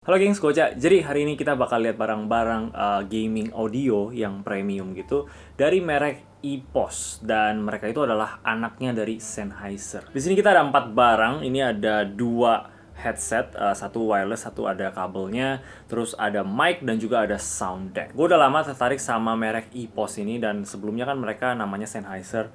Halo gengs, Goca. Jadi hari ini kita bakal lihat barang-barang gaming audio yang premium gitu dari merek EPOS, dan mereka itu adalah anaknya dari Sennheiser. Di sini kita ada 4 barang. Ini ada 2 headset, satu wireless, satu ada kabelnya, terus ada mic dan juga ada sound deck. Gue udah lama tertarik sama merek EPOS ini, dan sebelumnya kan mereka namanya Sennheiser.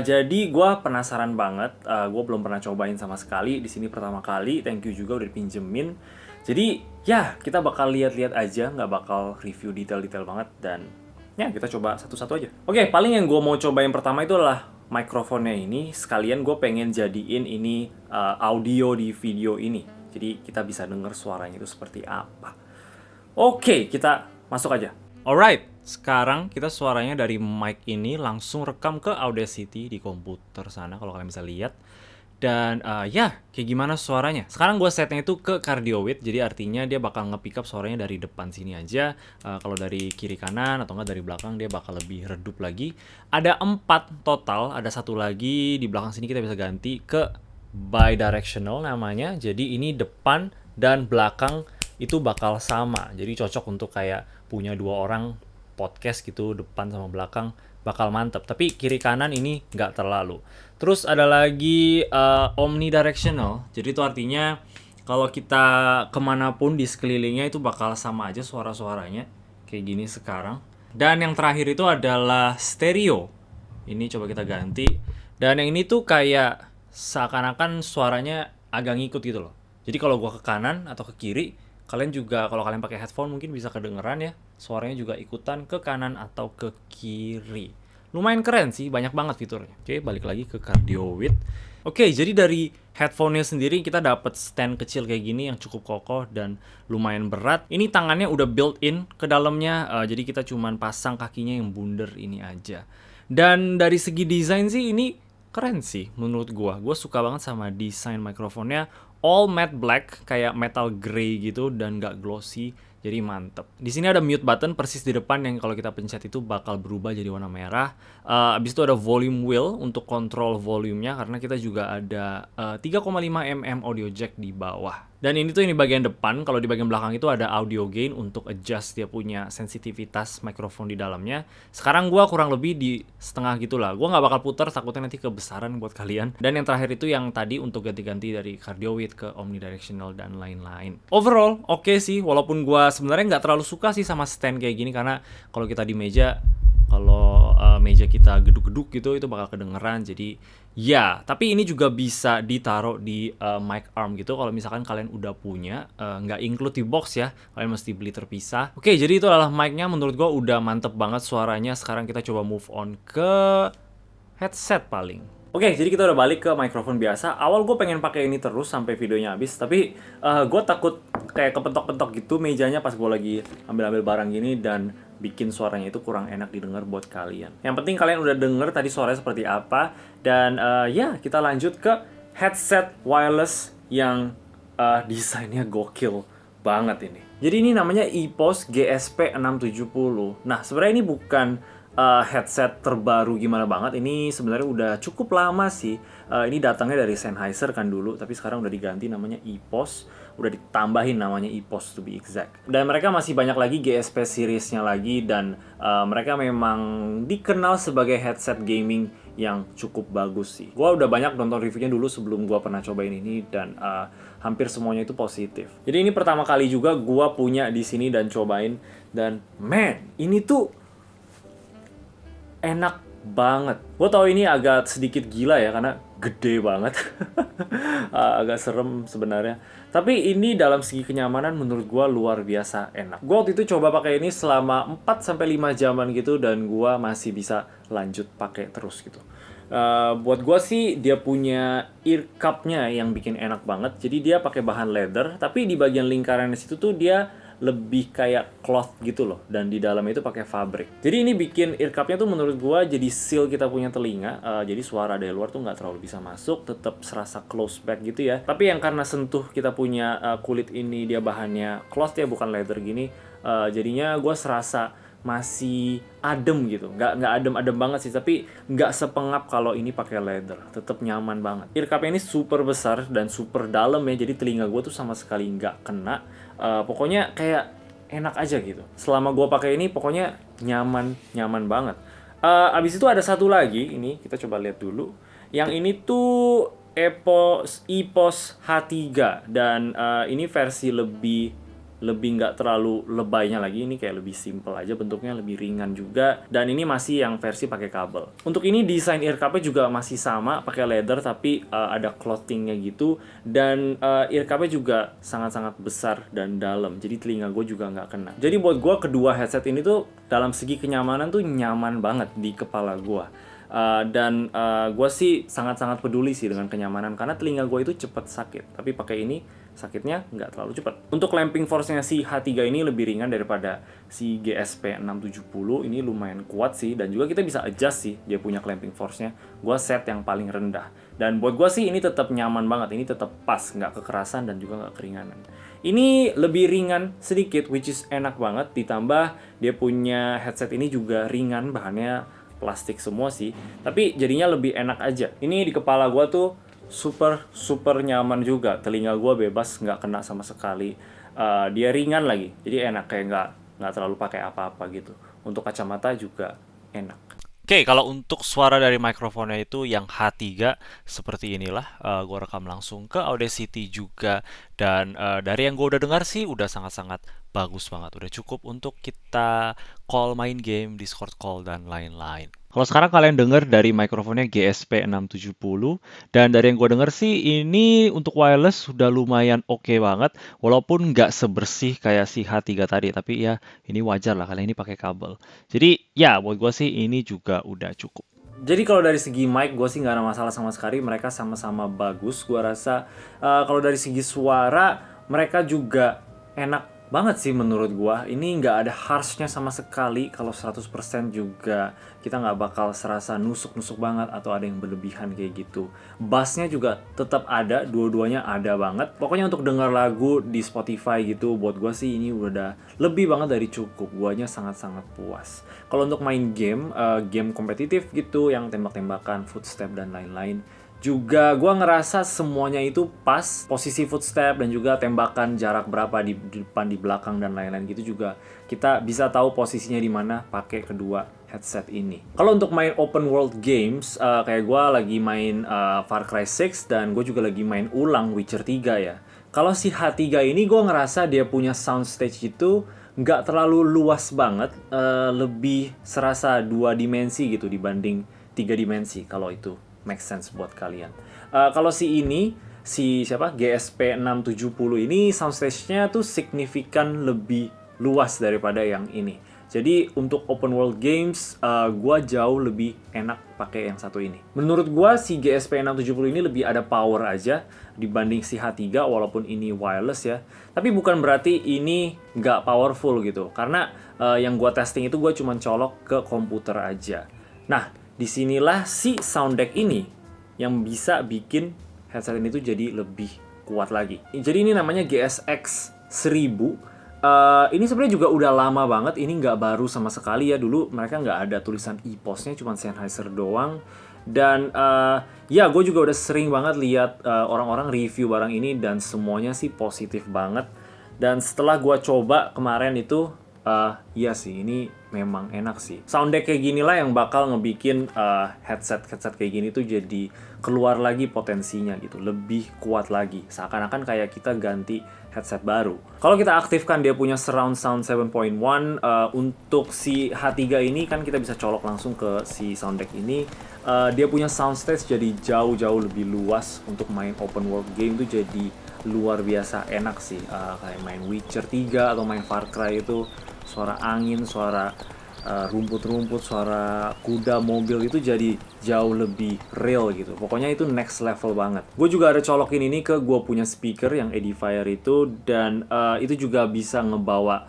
Jadi gue penasaran banget. Gue belum pernah cobain sama sekali. Di sini pertama kali. Thank you juga udah dipinjemin. Jadi ya kita bakal lihat-lihat aja, nggak bakal review detail-detail banget, dan ya kita coba satu-satu aja. Oke, paling yang gue mau coba yang pertama itu adalah mikrofonnya ini. Sekalian gue pengen jadiin ini audio di video ini. Jadi kita bisa denger suaranya itu seperti apa. Oke, kita masuk aja. Alright, sekarang kita suaranya dari mic ini langsung rekam ke Audacity di komputer sana kalau kalian bisa lihat. Dan ya, kayak gimana suaranya. Sekarang gue setnya itu ke cardio width, jadi artinya dia bakal nge-pick up suaranya dari depan sini aja. Kalau dari kiri kanan atau enggak dari belakang dia bakal lebih redup lagi. Ada 4 total, ada satu lagi di belakang sini kita bisa ganti ke bidirectional namanya. Jadi ini depan dan belakang itu bakal sama. Jadi cocok untuk kayak punya 2 orang podcast gitu, depan sama belakang bakal mantep. Tapi kiri kanan ini nggak terlalu. Terus ada lagi omnidirectional. Jadi itu artinya kalau kita kemanapun di sekelilingnya itu bakal sama aja suara-suaranya. Kayak gini sekarang. Dan yang terakhir itu adalah stereo. Ini coba kita ganti. Dan yang ini tuh kayak seakan-akan suaranya agak ngikut gitu loh. Jadi kalau gua ke kanan atau ke kiri, kalian juga kalau kalian pakai headphone mungkin bisa kedengeran ya. Suaranya juga ikutan ke kanan atau ke kiri. Lumayan keren sih, banyak banget fiturnya. Oke, balik lagi ke cardio width. Oke, jadi dari headphone-nya sendiri kita dapat stand kecil kayak gini yang cukup kokoh dan lumayan berat. Ini tangannya udah built-in ke dalamnya, jadi kita cuman pasang kakinya yang bundar ini aja. Dan dari segi desain sih ini keren sih menurut gua. Gua suka banget sama desain mikrofonnya. All matte black, kayak metal grey gitu dan gak glossy. Jadi mantep. Di sini ada mute button persis di depan yang kalau kita pencet itu bakal berubah jadi warna merah. Abis itu ada volume wheel untuk kontrol volumenya karena kita juga ada 3,5 mm audio jack di bawah. Dan ini tuh ini bagian depan. Kalau di bagian belakang itu ada audio gain untuk adjust dia punya sensitivitas mikrofon di dalamnya. Sekarang gua kurang lebih di setengah gitulah. Gua nggak bakal putar, takutnya nanti kebesaran buat kalian. Dan yang terakhir itu yang tadi untuk ganti-ganti dari cardio width ke omnidirectional dan lain-lain. Overall oke sih, walaupun gua sebenarnya nggak terlalu suka sih sama stand kayak gini karena kalau kita di meja, kalau meja kita geduk-geduk gitu itu bakal kedengeran. Jadi ya, tapi ini juga bisa ditaruh di mic arm gitu kalau misalkan kalian udah punya, nggak include di box ya, kalian mesti beli terpisah. Oke, jadi itu adalah mic-nya, menurut gua udah mantep banget suaranya. Sekarang kita coba move on ke headset paling. Oke, jadi kita udah balik ke mikrofon biasa. Awal gue pengen pakai ini terus sampai videonya habis, tapi gue takut kayak kepentok-pentok gitu mejanya pas gue lagi ambil-ambil barang gini, dan bikin suaranya itu kurang enak didengar buat kalian. Yang penting kalian udah denger tadi suaranya seperti apa, dan ya kita lanjut ke headset wireless yang desainnya gokil banget ini. Jadi ini namanya EPOS GSP 670. Nah, sebenarnya ini bukan headset terbaru gimana banget. Ini sebenarnya udah cukup lama sih. Ini datangnya dari Sennheiser kan dulu, tapi sekarang udah diganti namanya EPOS. Udah ditambahin namanya EPOS to be exact. Dan mereka masih banyak lagi GSP seriesnya lagi, dan mereka memang dikenal sebagai headset gaming yang cukup bagus sih. Gua udah banyak nonton reviewnya dulu sebelum gua pernah cobain ini, dan hampir semuanya itu positif. Jadi ini pertama kali juga gua punya di sini dan cobain, dan man, ini tuh enak banget. Gue tau ini agak sedikit gila ya karena gede banget. Agak serem sebenarnya. Tapi ini dalam segi kenyamanan menurut gue luar biasa enak. Gue waktu itu coba pakai ini selama 4-5 jaman gitu, dan gue masih bisa lanjut pakai terus gitu. Buat gue sih dia punya ear cup-nya yang bikin enak banget. Jadi dia pakai bahan leather, tapi di bagian lingkaran situ tuh dia lebih kayak cloth gitu loh, dan di dalam itu pakai fabric. Jadi ini bikin ear cup-nya tuh menurut gua jadi seal kita punya telinga, jadi suara dari luar tuh nggak terlalu bisa masuk, tetap serasa close back gitu ya. Tapi yang karena sentuh kita punya kulit ini dia bahannya cloth ya, bukan leather gini, jadinya gua serasa masih adem gitu, nggak adem banget sih, tapi nggak sepengap kalau ini pakai leather, tetap nyaman banget. Ear cup ini super besar dan super dalam ya, jadi telinga gue tuh sama sekali nggak kena. Pokoknya kayak enak aja gitu. Selama gue pakai ini pokoknya nyaman banget. Abis itu ada satu lagi, ini kita coba lihat dulu. Yang ini tuh EPOS H3 dan ini versi lebih nggak terlalu lebaynya lagi. Ini kayak lebih simple aja, bentuknya lebih ringan juga, dan ini masih yang versi pakai kabel. Untuk ini desain ear cup-nya juga masih sama, pakai leather tapi ada clothingnya gitu, dan ear cup-nya juga sangat-sangat besar dan dalam, jadi telinga gue juga nggak kena. Jadi buat gue kedua headset ini tuh dalam segi kenyamanan tuh nyaman banget di kepala gue. Dan gue sih sangat-sangat peduli sih dengan kenyamanan, karena telinga gue itu cepet sakit, tapi pakai ini sakitnya nggak terlalu cepat. Untuk clamping force-nya si H3 ini lebih ringan daripada si GSP 670. Ini lumayan kuat sih, dan juga kita bisa adjust sih dia punya clamping force-nya. Gua set yang paling rendah, dan buat gua sih ini tetap nyaman banget. Ini tetap pas, nggak kekerasan dan juga nggak keringanan. Ini lebih ringan sedikit, which is enak banget. Ditambah dia punya headset ini juga ringan, bahannya plastik semua sih, tapi jadinya lebih enak aja. Ini di kepala gua tuh super nyaman juga. Telinga gue bebas, nggak kena sama sekali. Dia ringan lagi, jadi enak, kayak nggak terlalu pakai apa-apa gitu. Untuk kacamata juga enak. Oke, kalau untuk suara dari mikrofonnya itu yang H3 seperti inilah. Gue rekam langsung ke Audacity juga, dan dari yang gue udah dengar sih udah sangat-sangat bagus banget. Udah cukup untuk kita call main game, Discord call, dan lain-lain. Kalau sekarang kalian denger dari mikrofonnya GSP 670, dan dari yang gue denger sih ini untuk wireless sudah lumayan oke banget, walaupun nggak sebersih kayak si H3 tadi, tapi ya ini wajar lah kalian ini pakai kabel. Jadi ya buat gue sih ini juga udah cukup. Jadi kalau dari segi mic gue sih nggak ada masalah sama sekali, mereka sama-sama bagus. Gue rasa kalau dari segi suara mereka juga enak banget sih menurut gua. Ini nggak ada harshnya sama sekali. Kalau 100% juga kita nggak bakal serasa nusuk-nusuk banget atau ada yang berlebihan kayak gitu. Bassnya juga tetap ada, dua-duanya ada banget. Pokoknya untuk denger lagu di Spotify gitu, buat gua sih ini udah lebih banget dari cukup. Guanya sangat-sangat puas. Kalau untuk main game, game kompetitif gitu yang tembak-tembakan, footstep dan lain-lain, juga gue ngerasa semuanya itu pas, posisi footstep dan juga tembakan jarak berapa di depan, di belakang dan lain-lain gitu juga kita bisa tahu posisinya di mana pakai kedua headset ini. Kalau untuk main open world games, kayak gue lagi main Far Cry 6 dan gue juga lagi main ulang Witcher 3 ya. Kalau si H3 ini gue ngerasa dia punya soundstage itu nggak terlalu luas banget, lebih serasa 2 dimensi gitu dibanding 3 dimensi kalau itu make sense buat kalian. Kalau si GSP 670 ini soundstage-nya tuh signifikan lebih luas daripada yang ini. Jadi untuk open world games, gua jauh lebih enak pakai yang satu ini. Menurut gua si GSP 670 ini lebih ada power aja dibanding si H3, walaupun ini wireless ya. Tapi bukan berarti ini nggak powerful gitu. Karena yang gua testing itu gua cuma colok ke komputer aja. Nah, disinilah si sound deck ini yang bisa bikin headset ini tuh jadi lebih kuat lagi. Jadi ini namanya GSX 1000. Ini sebenarnya juga udah lama banget. Ini nggak baru sama sekali ya. Dulu mereka nggak ada tulisan EPOS-nya, cuma Sennheiser doang. Dan ya gue juga udah sering banget lihat orang-orang review barang ini dan semuanya sih positif banget. Dan setelah gue coba kemarin itu, iya sih, ini memang enak sih. Sound deck kayak gini lah yang bakal ngebikin headset kayak gini tuh jadi keluar lagi potensinya gitu, lebih kuat lagi. Seakan-akan kayak kita ganti headset baru. Kalau kita aktifkan dia punya surround sound 7.1, untuk si H3 ini kan kita bisa colok langsung ke si sound deck ini. Dia punya soundstage jadi jauh-jauh lebih luas. Untuk main open world game tuh jadi luar biasa enak sih. Kayak main Witcher 3 atau main Far Cry itu, suara angin, suara rumput-rumput, suara kuda, mobil itu jadi jauh lebih real gitu. Pokoknya itu next level banget. Gue juga ada colokin ini ke gue punya speaker yang Edifier itu, dan itu juga bisa ngebawa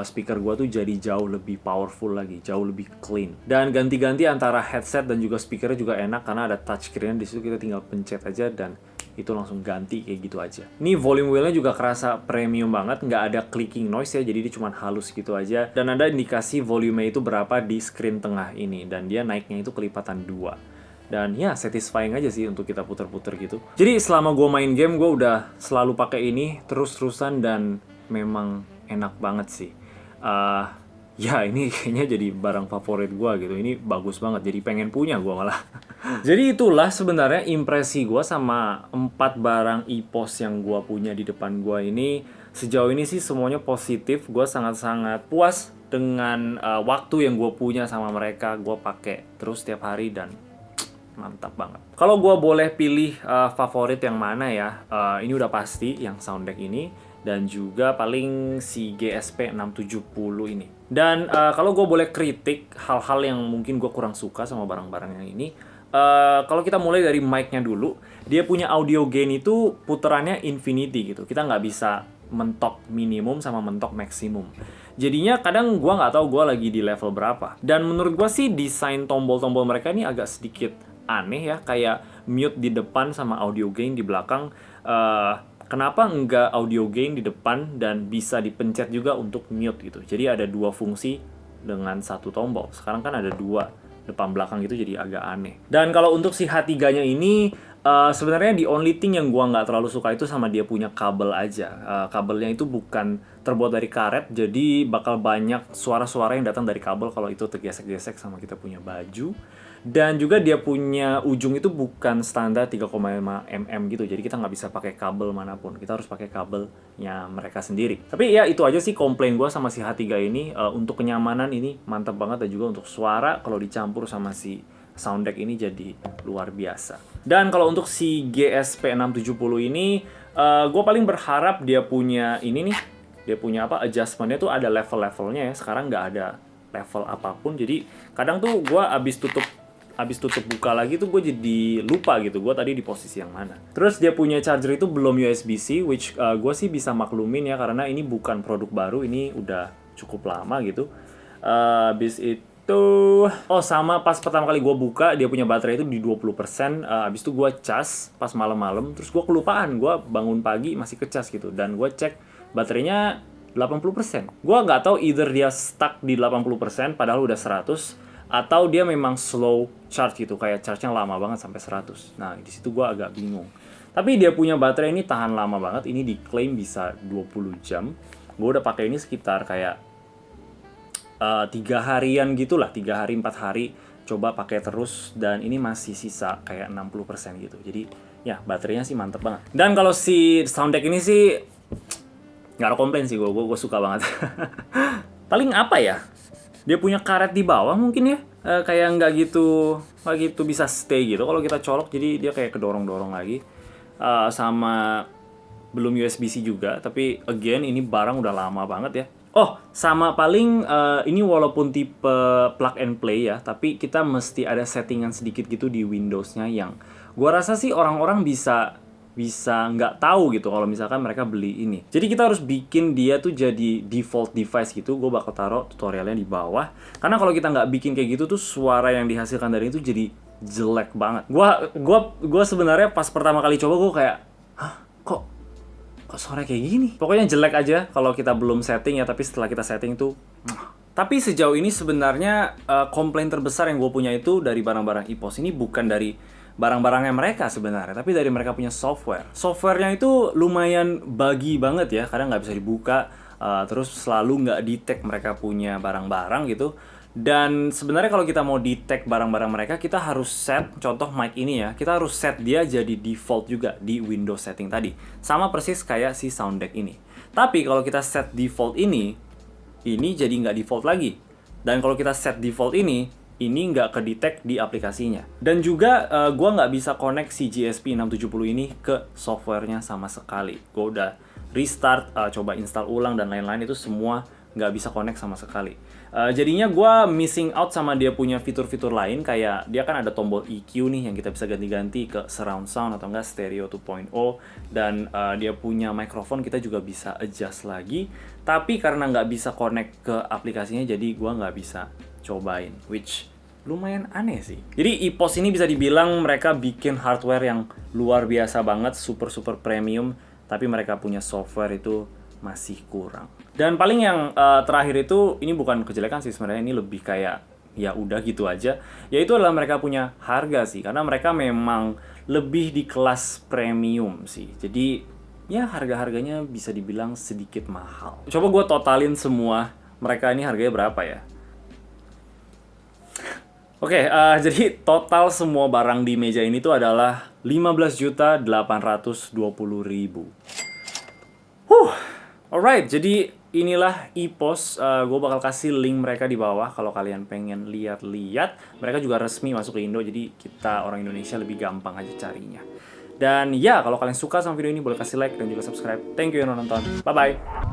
speaker gue tuh jadi jauh lebih powerful lagi, jauh lebih clean. Dan ganti-ganti antara headset dan juga speakernya juga enak karena ada touchscreen di situ, kita tinggal pencet aja dan itu langsung ganti kayak gitu aja. Ini volume wheel-nya juga kerasa premium banget, nggak ada clicking noise ya, jadi dia cuma halus gitu aja. Dan ada indikasi volume itu berapa di screen tengah ini, dan dia naiknya itu kelipatan 2. Dan ya satisfying aja sih untuk kita puter-puter gitu. Jadi selama gue main game, gue udah selalu pakai ini terus-terusan, dan memang enak banget sih. Ya ini kayaknya jadi barang favorit gue gitu. Ini bagus banget, jadi pengen punya gue malah. Jadi itulah sebenarnya impresi gue sama 4 barang EPOS yang gue punya di depan gue ini. Sejauh ini sih semuanya positif. Gue sangat-sangat puas dengan waktu yang gue punya sama mereka. Gue pakai terus setiap hari dan mantap banget. Kalau gue boleh pilih favorit yang mana ya, ini udah pasti yang Sounddeck ini. Dan juga paling si GSP 670 ini. Dan kalau gue boleh kritik hal-hal yang mungkin gue kurang suka sama barang-barang yang ini, kalau kita mulai dari mic-nya dulu, dia punya audio gain itu puterannya infinity gitu. Kita nggak bisa mentok minimum sama mentok maksimum. Jadinya kadang gue nggak tahu gue lagi di level berapa. Dan menurut gue sih desain tombol-tombol mereka ini agak sedikit aneh ya, kayak mute di depan sama audio gain di belakang. Kenapa nggak audio gain di depan dan bisa dipencet juga untuk mute gitu. Jadi ada 2 fungsi dengan 1 tombol. Sekarang kan ada 2 depan belakang gitu, jadi agak aneh. Dan kalau untuk si H3-nya ini sebenarnya the only thing yang gua nggak terlalu suka itu sama dia punya kabel aja. Kabelnya itu bukan terbuat dari karet, jadi bakal banyak suara-suara yang datang dari kabel kalau itu tergesek-gesek sama kita punya baju. Dan juga dia punya ujung itu bukan standar 3,5 mm gitu. Jadi kita nggak bisa pakai kabel manapun. Kita harus pakai kabelnya mereka sendiri. Tapi ya itu aja sih komplain gue sama si H3 ini. Untuk kenyamanan ini mantap banget. Dan juga untuk suara kalau dicampur sama si Sounddeck ini jadi luar biasa. Dan kalau untuk si GSP 670 ini, gue paling berharap dia punya ini nih. Dia punya apa, adjustmentnya tuh ada level-levelnya ya. Sekarang nggak ada level apapun. Jadi kadang tuh gue abis tutup buka lagi tuh gue jadi lupa gitu gue tadi di posisi yang mana. Terus dia punya charger itu belum USB-C, which gue sih bisa maklumin ya, karena ini bukan produk baru, ini udah cukup lama gitu. Habis itu, oh sama pas pertama kali gue buka dia punya baterai itu di 20%. Habis itu gue cas pas malam-malam, terus gue kelupaan, gue bangun pagi masih kecas gitu, dan gue cek baterainya 80%. Gue nggak tahu either dia stuck di 80% padahal udah 100, atau dia memang slow charge gitu, kayak charge-nya lama banget sampai 100. Nah, di situ gue agak bingung. Tapi dia punya baterai ini tahan lama banget. Ini diklaim bisa 20 jam. Gue udah pakai ini sekitar kayak 3 harian gitu lah, 3 hari 4 hari coba pakai terus, dan ini masih sisa kayak 60% gitu. Jadi ya baterainya sih mantep banget. Dan kalau si Sounddeck ini sih nggak ada komplain sih, gue suka banget. Paling apa ya? Dia punya karet di bawah mungkin ya, kayak nggak gitu bisa stay gitu kalau kita colok, jadi dia kayak kedorong-dorong lagi. Sama belum USB-C juga, tapi again ini barang udah lama banget ya. Oh, sama paling ini walaupun tipe plug and play ya, tapi kita mesti ada settingan sedikit gitu di Windows-nya yang gua rasa sih orang-orang bisa nggak tahu gitu kalau misalkan mereka beli ini. Jadi kita harus bikin dia tuh jadi default device gitu. Gue bakal taruh tutorialnya di bawah. Karena kalau kita nggak bikin kayak gitu tuh suara yang dihasilkan dari itu jadi jelek banget. Gua sebenarnya pas pertama kali coba gue kayak, hah, kok suara kayak gini? Pokoknya jelek aja kalau kita belum setting ya. Tapi setelah kita setting tuh, tapi sejauh ini sebenarnya komplain terbesar yang gue punya itu dari barang-barang EPOS ini bukan dari barang-barangnya mereka sebenarnya, tapi dari mereka punya software. Softwarenya itu lumayan buggy banget ya, kadang nggak bisa dibuka, terus selalu nggak detect mereka punya barang-barang gitu. Dan sebenarnya kalau kita mau detect barang-barang mereka, kita harus set, contoh mic ini ya, kita harus set dia jadi default juga di Windows setting tadi. Sama persis kayak si Sounddeck ini. Tapi kalau kita set default ini jadi nggak default lagi. Dan kalau kita set default ini nggak ke-detect di aplikasinya. Dan juga gue nggak bisa connect si GSP 670 ini ke softwarenya sama sekali. Gue udah restart, coba install ulang dan lain-lain, itu semua nggak bisa connect sama sekali. Jadinya gue missing out sama dia punya fitur-fitur lain, kayak dia kan ada tombol EQ nih yang kita bisa ganti-ganti ke surround sound atau enggak stereo 2.0, dan dia punya microphone kita juga bisa adjust lagi. Tapi karena nggak bisa connect ke aplikasinya, jadi gue nggak bisa cobain, which lumayan aneh sih. Jadi EPOS ini bisa dibilang mereka bikin hardware yang luar biasa banget, super premium, tapi mereka punya software itu masih kurang. Dan paling yang terakhir itu, ini bukan kejelekan sih sebenarnya, ini lebih kayak ya udah gitu aja, yaitu adalah mereka punya harga sih, karena mereka memang lebih di kelas premium sih. Jadi ya harga-harganya bisa dibilang sedikit mahal. Coba gue totalin semua mereka ini harganya berapa ya. Oke, jadi total semua barang di meja ini tuh adalah 15.820.000. Alright, jadi inilah EPOS. Gue bakal kasih link mereka di bawah kalau kalian pengen lihat-lihat. Mereka juga resmi masuk ke Indo, jadi kita orang Indonesia lebih gampang aja carinya. Dan ya, kalau kalian suka sama video ini boleh kasih like dan juga subscribe. Thank you yang udah nonton. Bye-bye.